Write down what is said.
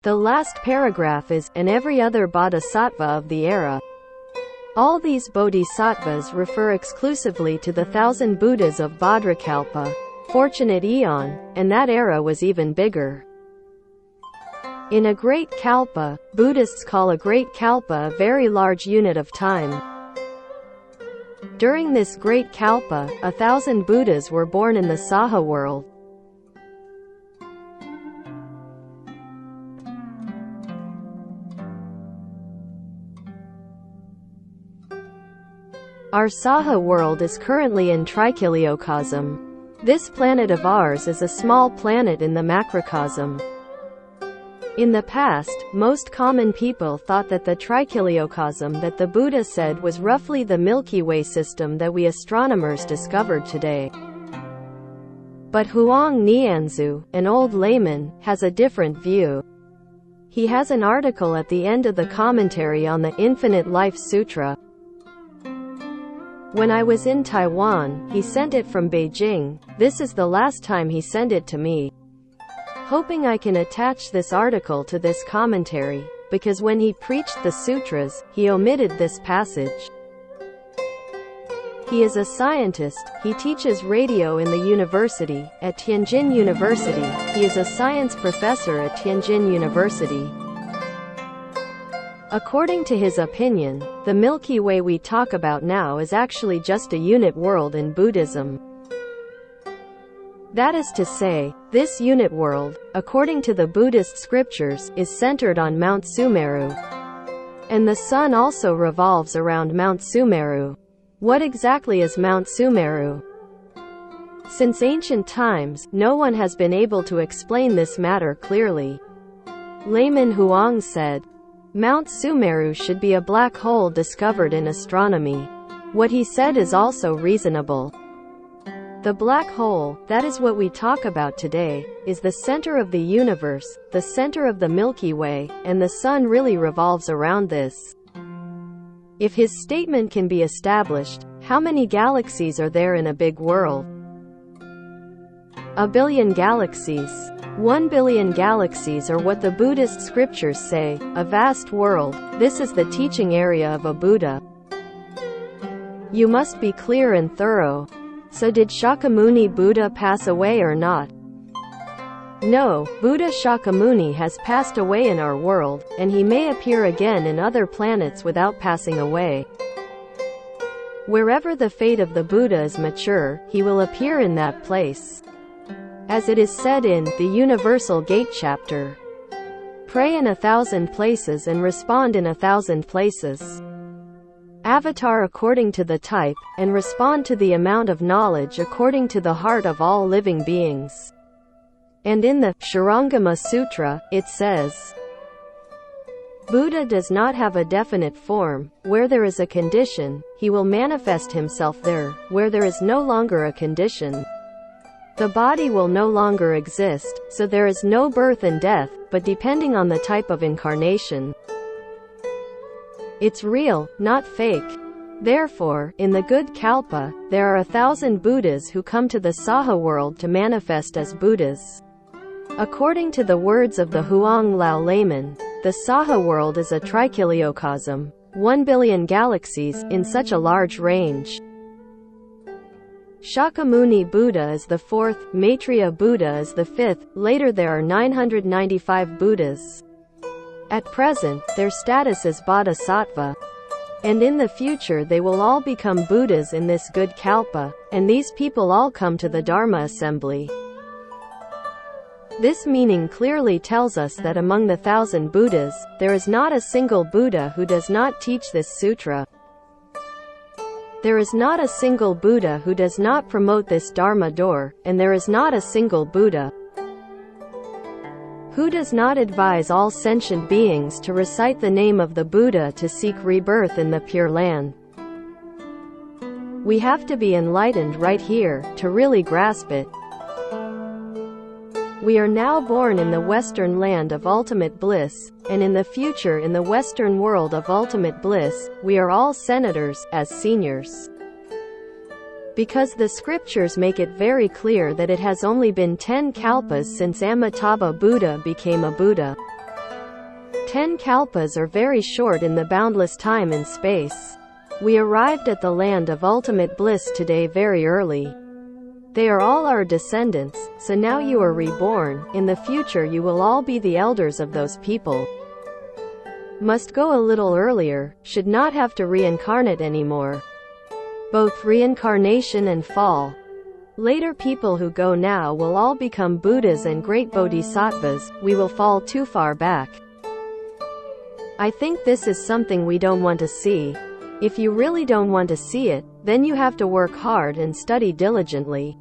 The last paragraph is, and every other bodhisattva of the era. All these bodhisattvas refer exclusively to the 1,000 Buddhas of Bhadrakalpa, fortunate eon, and that era was even bigger. In a great kalpa, Buddhists call a great kalpa a very large unit of time. During this great kalpa, 1,000 Buddhas were born in the Saha world. Our Saha world is currently in trichiliocosm. This planet of ours is a small planet in the macrocosm. In the past, most common people thought that the trichiliocosm that the Buddha said was roughly the Milky Way system that we astronomers discovered today. But Huang Nianzu, an old layman, has a different view. He has an article at the end of the commentary on the Infinite Life Sutra. When I was in Taiwan, he sent it from Beijing. This is the last time he sent it to me. Hoping I can attach this article to this commentary, because when he preached the sutras, he omitted this passage. He is a scientist. He teaches radio in the university, at Tianjin University. He is a science professor at Tianjin University. According to his opinion, the Milky Way we talk about now is actually just a unit world in Buddhism. That is to say, this unit world, according to the Buddhist scriptures, is centered on Mount Sumeru. And the sun also revolves around Mount Sumeru. What exactly is Mount Sumeru? Since ancient times, no one has been able to explain this matter clearly. Layman Huang said, Mount Sumeru should be a black hole discovered in astronomy. What he said is also reasonable. The black hole, that is what we talk about today, is the center of the universe, the center of the Milky Way, and the sun really revolves around this. If his statement can be established, how many galaxies are there in a big world? 1 billion galaxies. 1 billion galaxies are what the Buddhist scriptures say, a vast world. This is the teaching area of a Buddha. You must be clear and thorough. So did Shakyamuni Buddha pass away or not? No, Buddha Shakyamuni has passed away in our world, and he may appear again in other planets without passing away. Wherever the fate of the Buddha is mature, he will appear in that place. As it is said in the Universal Gate chapter, pray in 1,000 places and respond in 1,000 places. Avatar according to the type, and respond to the amount of knowledge according to the heart of all living beings. And in the Shurangama Sutra, it says, Buddha does not have a definite form. Where there is a condition, he will manifest himself there. Where there is no longer a condition, the body will no longer exist, so there is no birth and death, but depending on the type of incarnation, it's real, not fake. Therefore, in the good kalpa, there are 1,000 Buddhas who come to the Saha world to manifest as Buddhas. According to the words of the Huang Lao layman, the Saha world is a trichiliocosm, 1 billion galaxies, in such a large range. Shakyamuni Buddha is the fourth, Maitreya Buddha is the fifth, later there are 995 Buddhas. At present, their status is bodhisattva. And in the future they will all become Buddhas in this good kalpa, and these people all come to the Dharma assembly. This meaning clearly tells us that among the 1,000 Buddhas, there is not a single Buddha who does not teach this sutra. There is not a single Buddha who does not promote this Dharma door, and there is not a single Buddha who does not advise all sentient beings to recite the name of the Buddha to seek rebirth in the Pure Land. We have to be enlightened right here, to really grasp it. We are now born in the Western land of ultimate bliss, and in the future in the Western world of ultimate bliss, we are all senators, as seniors. Because the scriptures make it very clear that it has only been 10 kalpas since Amitabha Buddha became a Buddha. 10 kalpas are very short in the boundless time and space. We arrived at the land of ultimate bliss today very early. They are all our descendants, so now you are reborn. In the future you will all be the elders of those people. Must go a little earlier, should not have to reincarnate anymore. Both reincarnation and fall. Later people who go now will all become Buddhas and great bodhisattvas, we will fall too far back. I think this is something we don't want to see. If you really don't want to see it, then you have to work hard and study diligently.